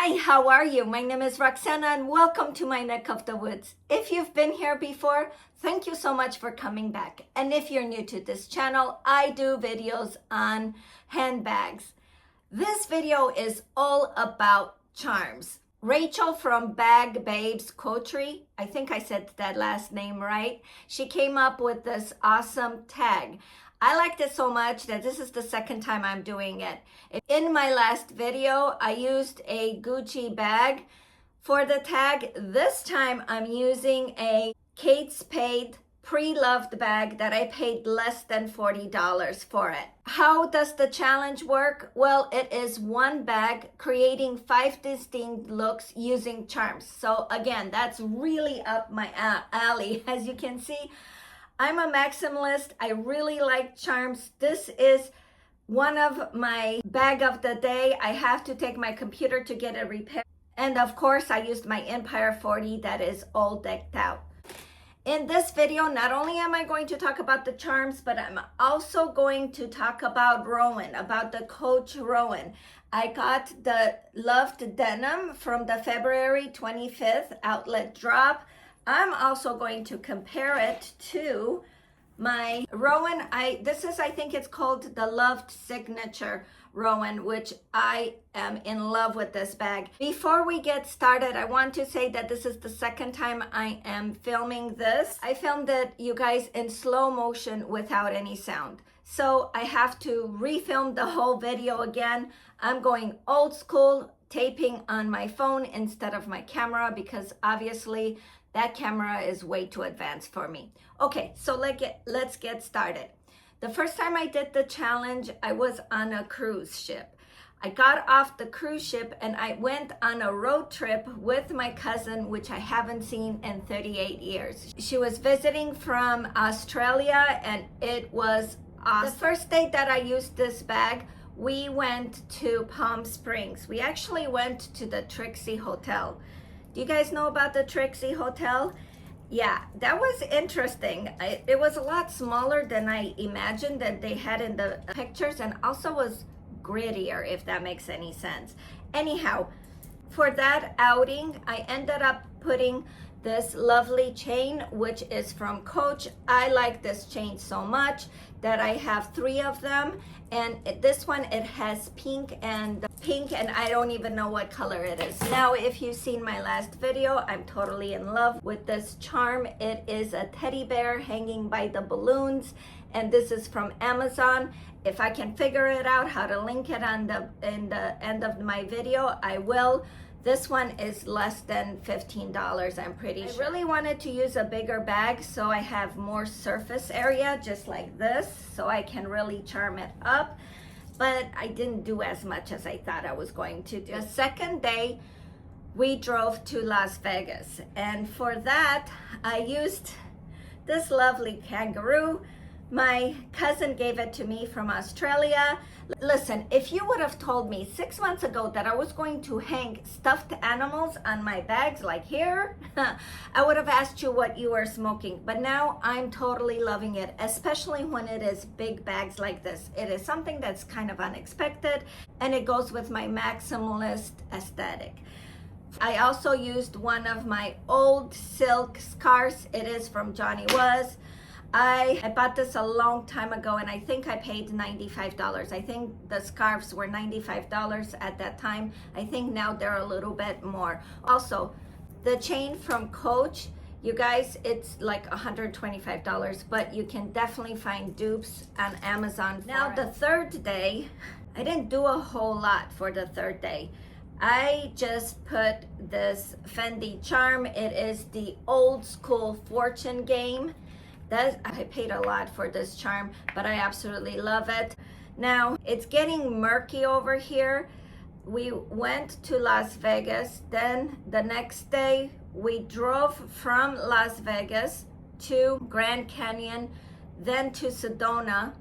Hi, how are you? My name is Roxana and welcome to my neck of the woods. If you've been here before, thank you so much for coming back. And if you're new to this channel, I do videos on handbags. This video is all about charms. Rachel from Bag Babes Coterie, I think I said that last name right, she came up with this awesome tag. I liked it so much that this is the second time I'm doing it. In my last video, I used a Gucci bag for the tag. This time I'm using a Kate Spade pre-loved bag that I paid less than $40 for it. How does the challenge work? Well, it is one bag creating 5 distinct looks using charms. So again, that's really up my alley. As you can see, I'm a maximalist. I really like charms. This is one of my bag of the day. I have to take my computer to get it repaired. And of course, I used my Empire 40 that is all decked out. In this video, not only am I going to talk about the charms, but I'm also going to talk about Rowan, about the Coach Rowan. I got the Loved Denim from the February 25th outlet drop. I'm also going to compare it to my Rowan. I think it's called the Loved Signature Rowan, which I am in love with this bag. Before we get started, I want to say that this is the second time I am filming this. I filmed it, you guys, in slow motion without any sound. So I have to refilm the whole video again. I'm going old school, taping on my phone instead of my camera because obviously that camera is way too advanced for me. Okay, so let's get started. The first time I did the challenge, I was on a cruise ship. I got off the cruise ship and I went on a road trip with my cousin, which I haven't seen in 38 years. She was visiting from Australia and it was awesome. The first day that I used this bag, we went to Palm Springs. We actually went to the Trixie Hotel. Do you guys know about the Trixie Hotel? Yeah, that was interesting. It was a lot smaller than I imagined that they had in the pictures, and also was grittier, if that makes any sense. Anyhow, for that outing, I ended up putting this lovely chain, which is from Coach. I like this chain so much that I have 3 of them. And this one, it has pink and I don't even know what color it is. Now, if you've seen my last video, I'm totally in love with this charm. It is a teddy bear hanging by the balloons, and this is from Amazon. If I can figure it out how to link it in the end of my video, I will. This one is less than $15, I'm pretty sure. I really wanted to use a bigger bag so I have more surface area, just like this, so I can really charm it up. But I didn't do as much as I thought I was going to do. The second day, we drove to Las Vegas. And for that, I used this lovely kangaroo. My cousin gave it to me from Australia. Listen, if you would have told me 6 months ago that I was going to hang stuffed animals on my bags like here, I would have asked you what you were smoking. But now I'm totally loving it, especially when it is big bags like this. It is something that's kind of unexpected, and it goes with my maximalist aesthetic. I also used one of my old silk scarves. It is from Johnny Was. I bought this a long time ago and I think I paid $95. I think the scarves were $95 at that time. I think now they're a little bit more. Also, the chain from Coach, you guys, it's like $125, but you can definitely find dupes on Amazon. Now, the third day, I didn't do a whole lot for the third day. I just put this Fendi charm. It is the old school fortune game. I paid a lot for this charm, but I absolutely love it. Now, it's getting murky over here. We went to Las Vegas. Then the next day, we drove from Las Vegas to Grand Canyon, then to Sedona,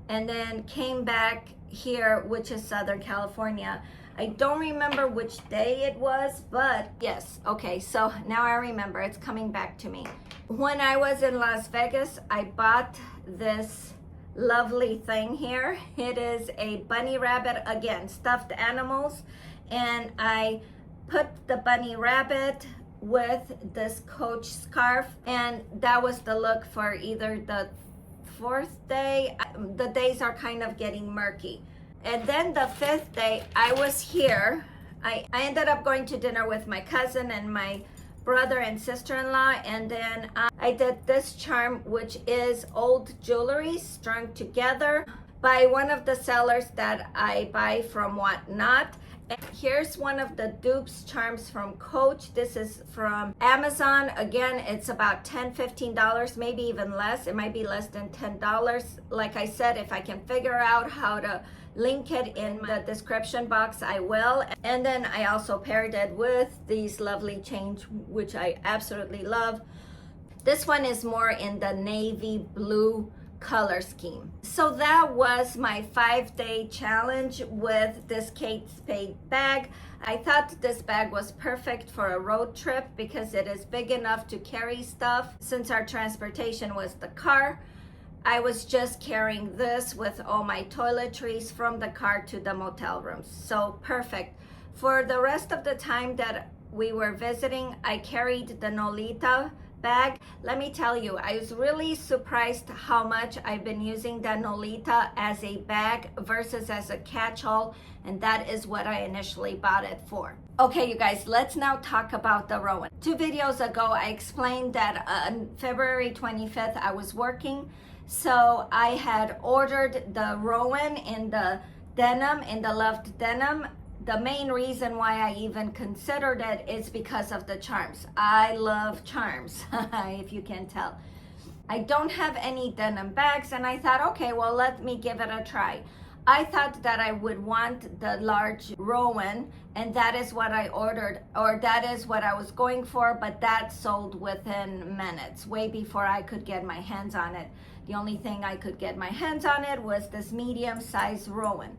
and then came back here, which is Southern California. I don't remember which day it was, but yes, okay, so now I remember, it's coming back to me. When I was in Las Vegas, I bought this lovely thing here. It is a bunny rabbit, again, stuffed animals, and I put the bunny rabbit with this Coach scarf, and that was the look for either the fourth day. The days are kind of getting murky. And then the fifth day, I was here. I ended up going to dinner with my cousin and my brother and sister-in-law, and then I did this charm, which is old jewelry strung together by one of the sellers that I buy from Whatnot. And here's one of the dupes charms from Coach. This is from Amazon. Again, it's about $10-15, maybe even less. It might be less than $10. Like I said, if I can figure out how to link it in the description box, I will. And then I also paired it with these lovely chains, which I absolutely love. This one is more in the navy blue color scheme. So that was my 5-day challenge with this Kate Spade bag. I thought this bag was perfect for a road trip because it is big enough to carry stuff. Since our transportation was the car, I was just carrying this with all my toiletries from the car to the motel rooms. So perfect. For the rest of the time that we were visiting, I carried the Nolita bag. Let me tell you, I was really surprised how much I've been using the Nolita as a bag versus as a catch-all, and that is what I initially bought it for. Okay, you guys, let's now talk about the Rowan. 2 videos ago, I explained that on February 25th, I was working. So I had ordered the Rowan in the denim, in the Loved denim. The main reason why I even considered it is because of the charms. I love charms, if you can tell. I don't have any denim bags, and I thought, okay, well, let me give it a try. I thought that I would want the large Rowan, and that is what I ordered, or that is what I was going for, but that sold within minutes, way before I could get my hands on it. The only thing I could get my hands on it was this medium-sized Rowan.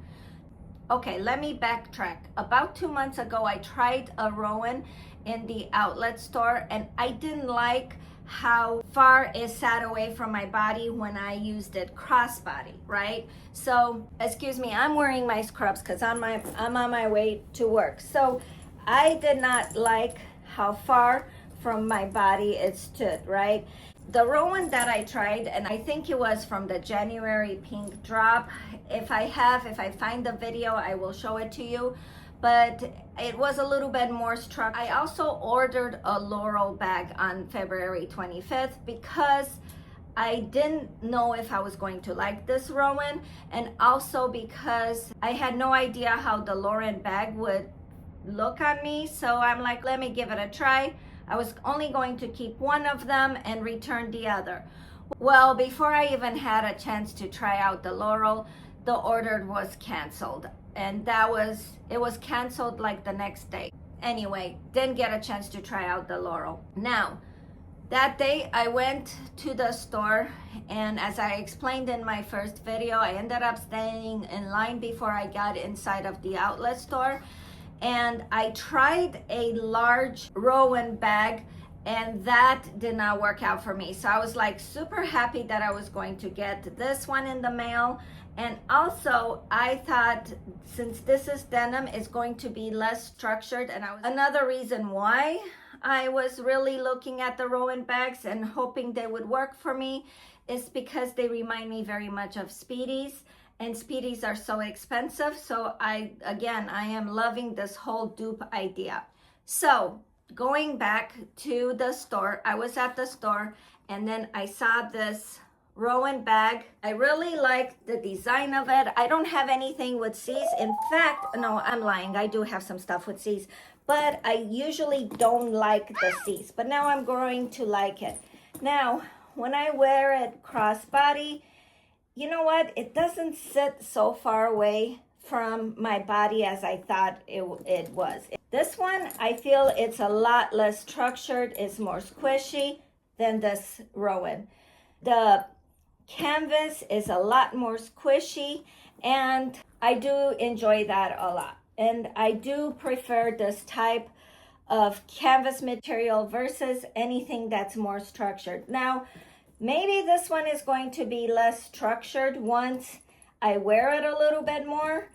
Okay, let me backtrack. About 2 months ago, I tried a Rowan in the outlet store, and I didn't like how far it sat away from my body when I used it crossbody, right? So, excuse me, I'm wearing my scrubs because I'm on my way to work. So, I did not like how far from my body it stood, right? The Rowan that I tried, and I think it was from the January pink drop. If I find the video, I will show it to you. But it was a little bit more struck. I also ordered a Laurel bag on February 25th because I didn't know if I was going to like this Rowan, and also because I had no idea how the Lauren bag would look on me. So I'm like, let me give it a try. I was only going to keep one of them and return the other. Well, before I even had a chance to try out the Laurel, the order was canceled. And it was canceled like the next day. Anyway, didn't get a chance to try out the Laurel. Now, that day I went to the store, and as I explained in my first video, I ended up standing in line before I got inside of the outlet store. And I tried a large Rowan bag, and that did not work out for me. So I was like super happy that I was going to get this one in the mail. And also I thought, since this is denim, it's going to be less structured. And another reason why I was really looking at the Rowan bags and hoping they would work for me is because they remind me very much of Speedies. And Speedies are so expensive. So I am loving this whole dupe idea. So going back to the store, I was at the store, and then I saw this Rowan bag. I really liked the design of it. I don't have anything with C's. In fact, no, I'm lying. I do have some stuff with C's, but I usually don't like the C's. But now I'm going to like it. Now, when I wear it crossbody, you know what? It doesn't sit so far away from my body as I thought it was. This one, I feel it's a lot less structured. It's more squishy than this Rowan. The canvas is a lot more squishy, and I do enjoy that a lot. And I do prefer this type of canvas material versus anything that's more structured. Now, maybe this one is going to be less structured once I wear it a little bit more.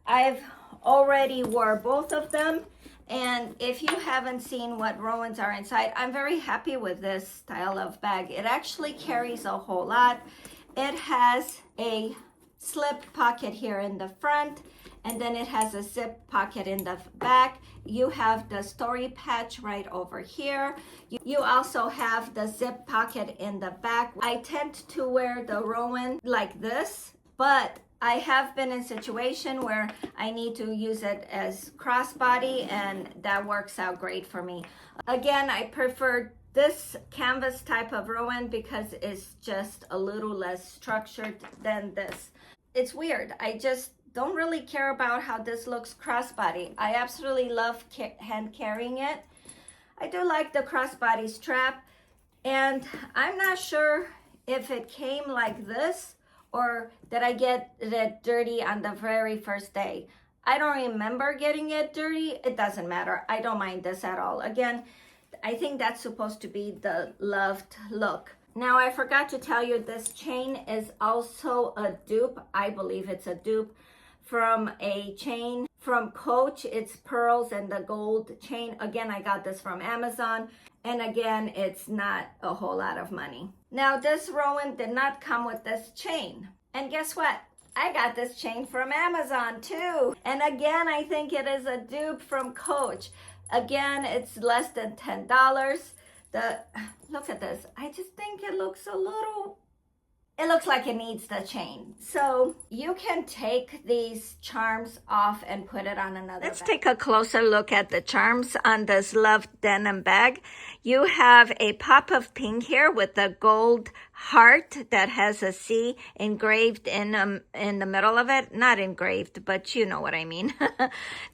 I've already wore both of them, And if you haven't seen what Rowans are inside, I'm very happy with this style of bag. It actually carries a whole lot. It has a slip pocket here in the front, and then it has a zip pocket in the back. You have the story patch right over here. You also have the zip pocket in the back. I tend to wear the Rowan like this, but I have been in a situation where I need to use it as crossbody, and that works out great for me. Again, I prefer this canvas type of Rowan because it's just a little less structured than this. It's weird. I just don't really care about how this looks crossbody. I absolutely love hand carrying it. I do like the crossbody strap, and I'm not sure if it came like this or did I get it dirty on the very first day. I don't remember getting it dirty. It doesn't matter. I don't mind this at all. Again, I think that's supposed to be the loved look. Now, I forgot to tell you, this chain is also a dupe. I believe it's a dupe from a chain from Coach. It's pearls and the gold chain. Again, I got this from Amazon. And again, it's not a whole lot of money. Now, this Rowan did not come with this chain. And guess what? I got this chain from Amazon too. And again, I think it is a dupe from Coach. Again, it's less than $10. Look at this. I just think it looks it looks like it needs the chain. So you can take these charms off and put it on another bag. Let's take a closer look at the charms on this Loved denim bag. You have a pop of pink here with a gold heart that has a C engraved in the middle of it. Not engraved, but you know what I mean.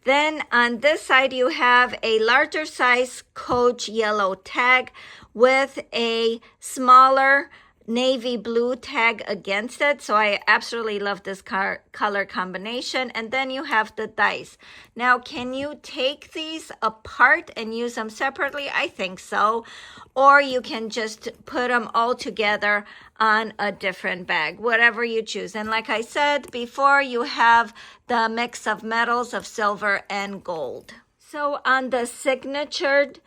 Then on this side, you have a larger size Coach yellow tag with a smaller navy blue tag against it. So I absolutely love this color combination. And then you have the dice. Now, can you take these apart and use them separately? I think so. Or you can just put them all together on a different bag, whatever you choose. And like I said before, you have the mix of metals of silver and gold. So on the signatured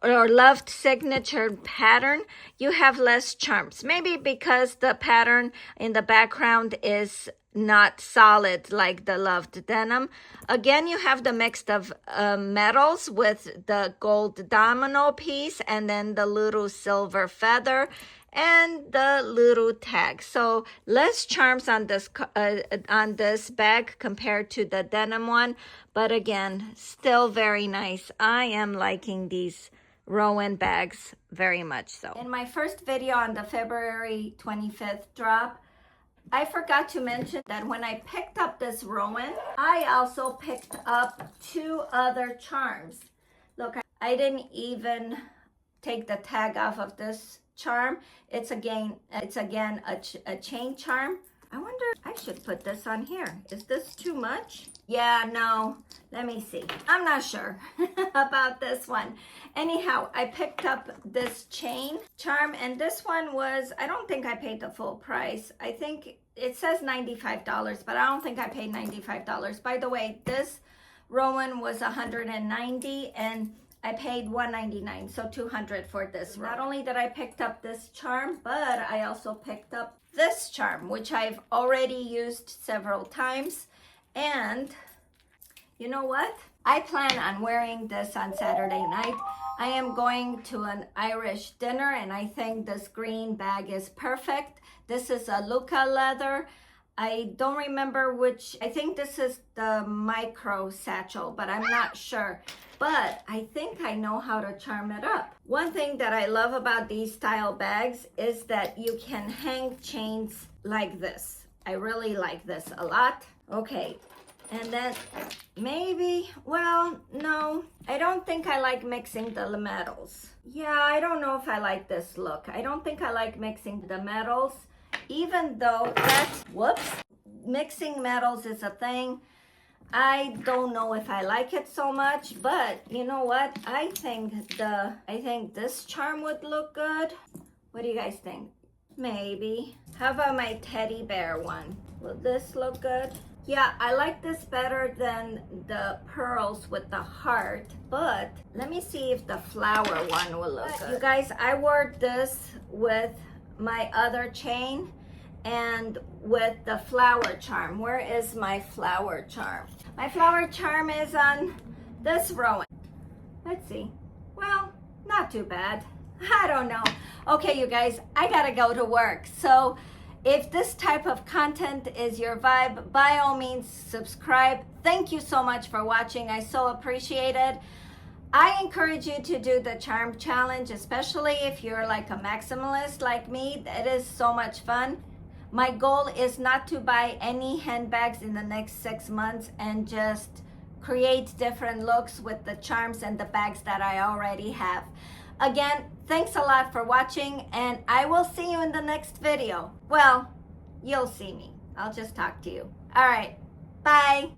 or Loved signature pattern, you have less charms. Maybe because the pattern in the background is not solid like the Loved denim. Again, you have the mix of metals with the gold domino piece and then the little silver feather and the little tag. So less charms on this bag compared to the denim one, but again, still very nice. I am liking these Rowan bags very much so. In my first video on the February 25th drop, I forgot to mention that when I picked up this Rowan, I also picked up 2 other charms. Look, I didn't even take the tag off of this charm. It's again a chain charm. I wonder, I should put this on here. Is this too much? Yeah, no, let me see. I'm not sure about this one. Anyhow, I picked up this chain charm, and this one was, I don't think I paid the full price. I think it says $95, but I don't think I paid $95. By the way, this Rowan was $190 and I paid $199, so $200 for this. Not only did I picked up this charm, but I also picked up this charm, which I've already used several times. And you know what? I plan on wearing this on Saturday night. I am going to an Irish dinner, and I think this green bag is perfect. This is a Luca leather. I don't remember which, I think this is the micro satchel, but I'm not sure. But I think I know how to charm it up. One thing that I love about these style bags is that you can hang chains like this. I really like this a lot. Okay, and then maybe, well, no, I don't think I like mixing the metals. Yeah, I don't know if I like this look. I don't think I like mixing the metals, even though that's, whoops, mixing metals is a thing. I don't know if I like it so much, but you know what? I think this charm would look good. What do you guys think? Maybe. How about my teddy bear one? Will this look good? Yeah, I like this better than the pearls with the heart, but let me see if the flower one will look good. You guys, I wore this with my other chain and with the flower charm. Where is my flower charm? My flower charm is on this row. Let's see. Well, not too bad. I don't know. Okay, you guys, I gotta go to work. So if this type of content is your vibe, by all means, subscribe. Thank you so much for watching. I so appreciate it. I encourage you to do the charm challenge, especially if you're like a maximalist like me. It is so much fun. My goal is not to buy any handbags in the next 6 months and just create different looks with the charms and the bags that I already have. Again, thanks a lot for watching, and I will see you in the next video. Well, you'll see me. I'll just talk to you. All right, bye.